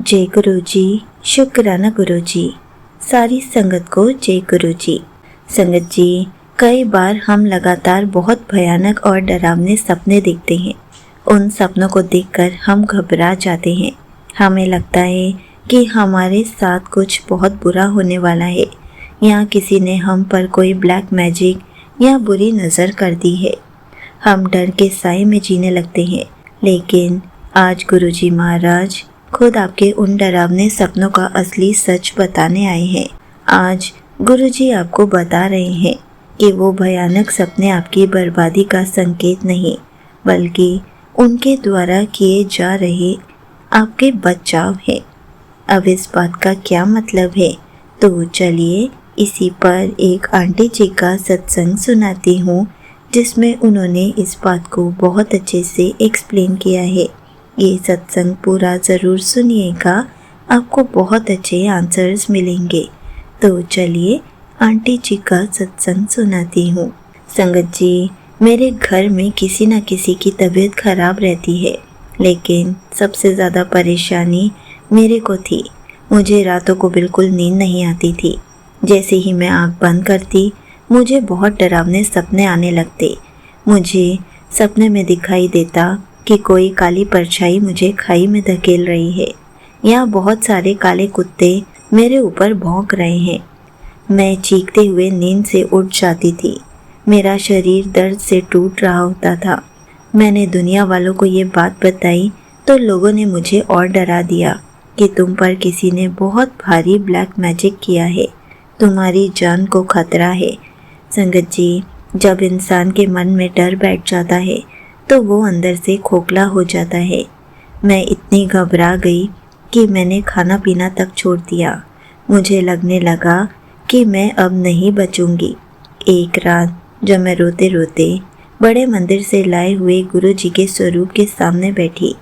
जय गुरु जी। शुक्राना गुरु जी। सारी संगत को जय गुरु जी। संगत जी, कई बार हम लगातार बहुत भयानक और डरावने सपने देखते हैं। उन सपनों को देखकर हम घबरा जाते हैं। हमें लगता है कि हमारे साथ कुछ बहुत बुरा होने वाला है या किसी ने हम पर कोई ब्लैक मैजिक या बुरी नज़र कर दी है। हम डर के साए में जीने लगते हैं। लेकिन आज गुरुजी महाराज खुद आपके उन डरावने सपनों का असली सच बताने आए हैं। आज गुरुजी आपको बता रहे हैं कि वो भयानक सपने आपकी बर्बादी का संकेत नहीं, बल्कि उनके द्वारा किए जा रहे आपके बचाव है। अब इस बात का क्या मतलब है, तो चलिए इसी पर एक आंटी जी का सत्संग सुनाती हूँ, जिसमें उन्होंने इस बात को बहुत अच्छे से एक्सप्लेन किया है। ये सत्संग पूरा ज़रूर सुनिएगा, आपको बहुत अच्छे आंसर्स मिलेंगे। तो चलिए आंटी जी का सत्संग सुनाती हूँ। संगत जी, मेरे घर में किसी न किसी की तबीयत खराब रहती है, लेकिन सबसे ज़्यादा परेशानी मेरे को थी। मुझे रातों को बिल्कुल नींद नहीं आती थी। जैसे ही मैं आँख बंद करती, मुझे बहुत डरावने सपने आने लगते। मुझे सपने में दिखाई देता कि कोई काली परछाई मुझे खाई में धकेल रही है या बहुत सारे काले कुत्ते मेरे ऊपर भौंक रहे हैं। मैं चीखते हुए नींद से उठ जाती थी। मेरा शरीर दर्द से टूट रहा होता था। मैंने दुनिया वालों को ये बात बताई तो लोगों ने मुझे और डरा दिया कि तुम पर किसी ने बहुत भारी ब्लैक मैजिक किया है, तुम्हारी जान को खतरा है। संगत जी, जब इंसान के मन में डर बैठ जाता है तो वो अंदर से खोखला हो जाता है। मैं इतनी घबरा गई कि मैंने खाना पीना तक छोड़ दिया। मुझे लगने लगा कि मैं अब नहीं बचूंगी। एक रात जब मैं रोते रोते बड़े मंदिर से लाए हुए गुरु जी के स्वरूप के सामने बैठी,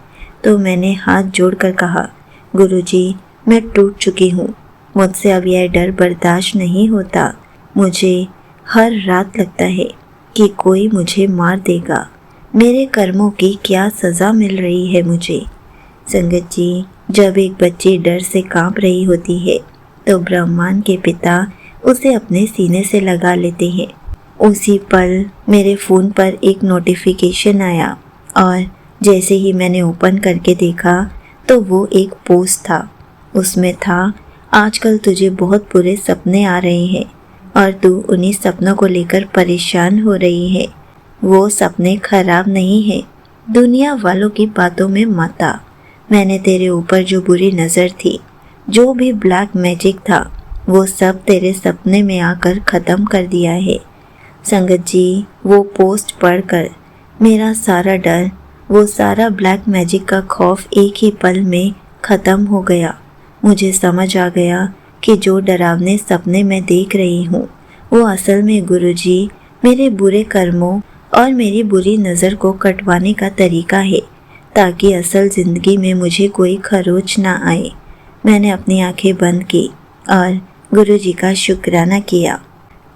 तो मैंने हाथ जोड़कर कहा, गुरु जी, मैं टूट चुकी हूँ। मुझसे अब यह डर बर्दाश्त नहीं होता। मुझे हर रात लगता है कि कोई मुझे मार देगा। मेरे कर्मों की क्या सज़ा मिल रही है मुझे। संगत जी, जब एक बच्ची डर से कांप रही होती है तो ब्रह्मांड के पिता उसे अपने सीने से लगा लेते हैं। उसी पल मेरे फ़ोन पर एक नोटिफिकेशन आया और जैसे ही मैंने ओपन करके देखा तो वो एक पोस्ट था। उसमें था, आजकल तुझे बहुत बुरे सपने आ रहे हैं और तू उन्हीं सपनों को लेकर परेशान हो रही है। वो सपने खराब नहीं है, दुनिया वालों की बातों में मत आ। मैंने तेरे ऊपर जो बुरी नज़र थी, जो भी ब्लैक मैजिक था, वो सब तेरे सपने में आकर ख़त्म कर दिया है। संगत जी, वो पोस्ट पढ़कर मेरा सारा डर, वो सारा ब्लैक मैजिक का खौफ एक ही पल में ख़त्म हो गया। मुझे समझ आ गया कि जो डरावने सपने मैं देख रही हूँ, वो असल में गुरुजी मेरे बुरे कर्मों और मेरी बुरी नज़र को कटवाने का तरीका है, ताकि असल ज़िंदगी में मुझे कोई खरोच ना आए। मैंने अपनी आंखें बंद की और गुरुजी का शुक्राना किया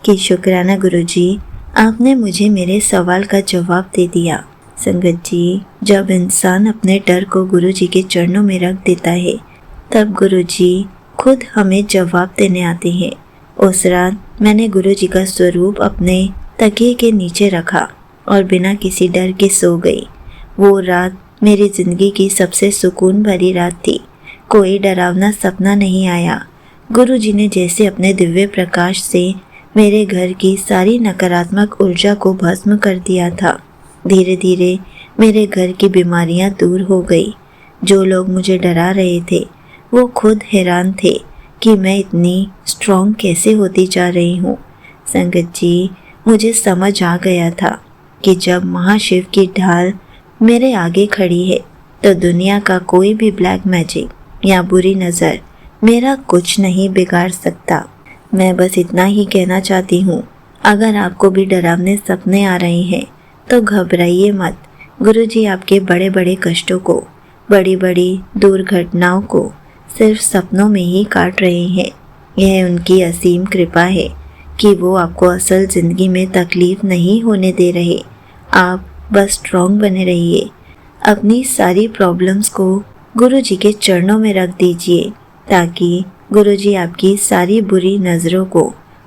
कि शुक्राना गुरुजी, आपने मुझे मेरे सवाल का जवाब दे दिया। संगत जी, जब इंसान अपने डर को गुरुजी के चरणों में रख देता है, तब गुरुजी खुद हमें जवाब देने आते हैं। उस रात मैंने गुरुजी का स्वरूप अपने तकिए के नीचे रखा और बिना किसी डर के सो गई। वो रात मेरी ज़िंदगी की सबसे सुकून भरी रात थी। कोई डरावना सपना नहीं आया। गुरुजी ने जैसे अपने दिव्य प्रकाश से मेरे घर की सारी नकारात्मक ऊर्जा को भस्म कर दिया था। धीरे धीरे मेरे घर की बीमारियां दूर हो गई। जो लोग मुझे डरा रहे थे, वो खुद हैरान थे कि मैं इतनी स्ट्रॉन्ग कैसे होती जा रही हूँ। संगत जी, मुझे समझ आ गया था कि जब महाशिव की ढाल मेरे आगे खड़ी है, तो दुनिया का कोई भी ब्लैक मैजिक या बुरी नज़र मेरा कुछ नहीं बिगाड़ सकता। मैं बस इतना ही कहना चाहती हूँ, अगर आपको भी डरावने सपने आ रहे हैं तो घबराइए मत। गुरुजी आपके बड़े बड़े कष्टों को, बड़ी बड़ी दुर्घटनाओं को सिर्फ सपनों में ही काट रहे हैं। यह उनकी असीम कृपा है कि वो आपको असल ज़िंदगी में तकलीफ़ नहीं होने दे रहे। आप बस स्ट्रॉन्ग बने रहिए। अपनी सारी प्रॉब्लम्स को गुरु जी के चरणों में रख दीजिए ताकि गुरु जी आपकी सारी बुरी नज़रों को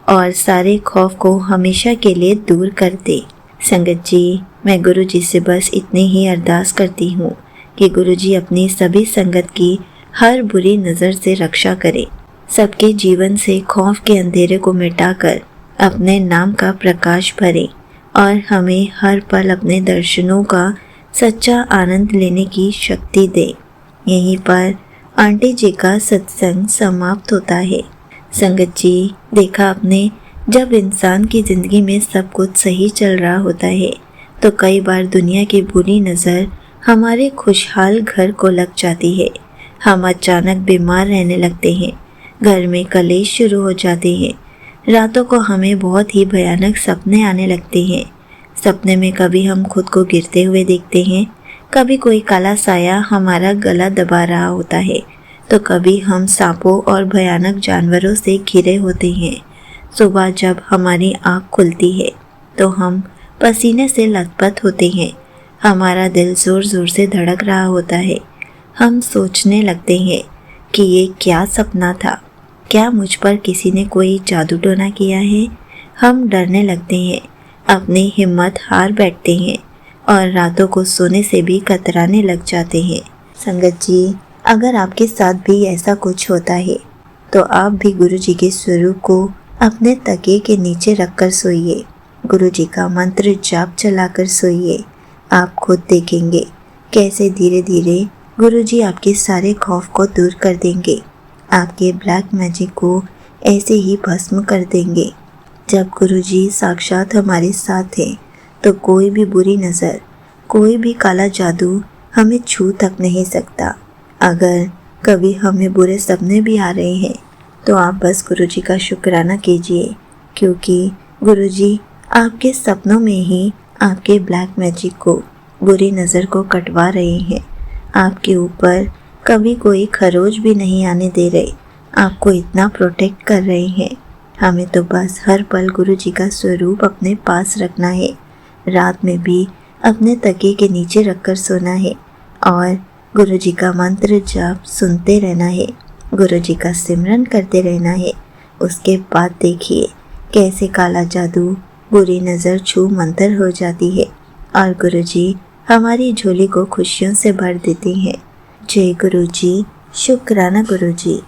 और सारे खौफ को हमेशा के लिए दूर कर दे। संगत जी, मैं गुरु जी से बस इतनी ही अरदास करती हूँ कि गुरु जी अपनी सभी संगत की हर बुरी नज़र से रक्षा करें, सबके जीवन से खौफ के अंधेरे को मिटाकर अपने नाम का प्रकाश भरें और हमें हर पल अपने दर्शनों का सच्चा आनंद लेने की शक्ति दे। यहीं पर आंटी जी का सत्संग समाप्त होता है। संगत जी, देखा आपने, जब इंसान की ज़िंदगी में सब कुछ सही चल रहा होता है तो कई बार दुनिया की बुरी नज़र हमारे खुशहाल घर को लग जाती है। हम अचानक बीमार रहने लगते हैं, घर में कलेश शुरू हो जाते हैं, रातों को हमें बहुत ही भयानक सपने आने लगते हैं। सपने में कभी हम खुद को गिरते हुए देखते हैं, कभी कोई काला साया हमारा गला दबा रहा होता है, तो कभी हम सांपों और भयानक जानवरों से घिरे होते हैं। सुबह जब हमारी आँख खुलती है तो हम पसीने से लथपथ होते हैं, हमारा दिल ज़ोर ज़ोर से धड़क रहा होता है। हम सोचने लगते हैं कि ये क्या सपना था, क्या मुझ पर किसी ने कोई जादू टोना किया है। हम डरने लगते हैं, अपनी हिम्मत हार बैठते हैं और रातों को सोने से भी कतराने लग जाते हैं। संगत जी, अगर आपके साथ भी ऐसा कुछ होता है तो आप भी गुरु जी के स्वरूप को अपने तकिए के नीचे रखकर सोइए, गुरु जी का मंत्र जाप चलाकर सोइए। आप खुद देखेंगे कैसे धीरे धीरे गुरु जी आपके सारे खौफ को दूर कर देंगे, आपके ब्लैक मैजिक को ऐसे ही भस्म कर देंगे। जब गुरु जी साक्षात हमारे साथ हैं तो कोई भी बुरी नज़र, कोई भी काला जादू हमें छू तक नहीं सकता। अगर कभी हमें बुरे सपने भी आ रहे हैं तो आप बस गुरु जी का शुक्राना कीजिए, क्योंकि गुरु जी आपके सपनों में ही आपके ब्लैक मैजिक को, बुरी नज़र को कटवा रहे हैं। आपके ऊपर कभी कोई खरोच भी नहीं आने दे रहे, आपको इतना प्रोटेक्ट कर रहे हैं। हमें तो बस हर पल गुरु जी का स्वरूप अपने पास रखना है, रात में भी अपने तकिए के नीचे रखकर सोना है और गुरु जी का मंत्र जाप सुनते रहना है, गुरु जी का सिमरन करते रहना है। उसके बाद देखिए कैसे काला जादू, बुरी नज़र छू मंतर हो जाती है और गुरु जी हमारी झोली को खुशियों से भर देती हैं। जय गुरु जी, शुक्राना गुरु जी।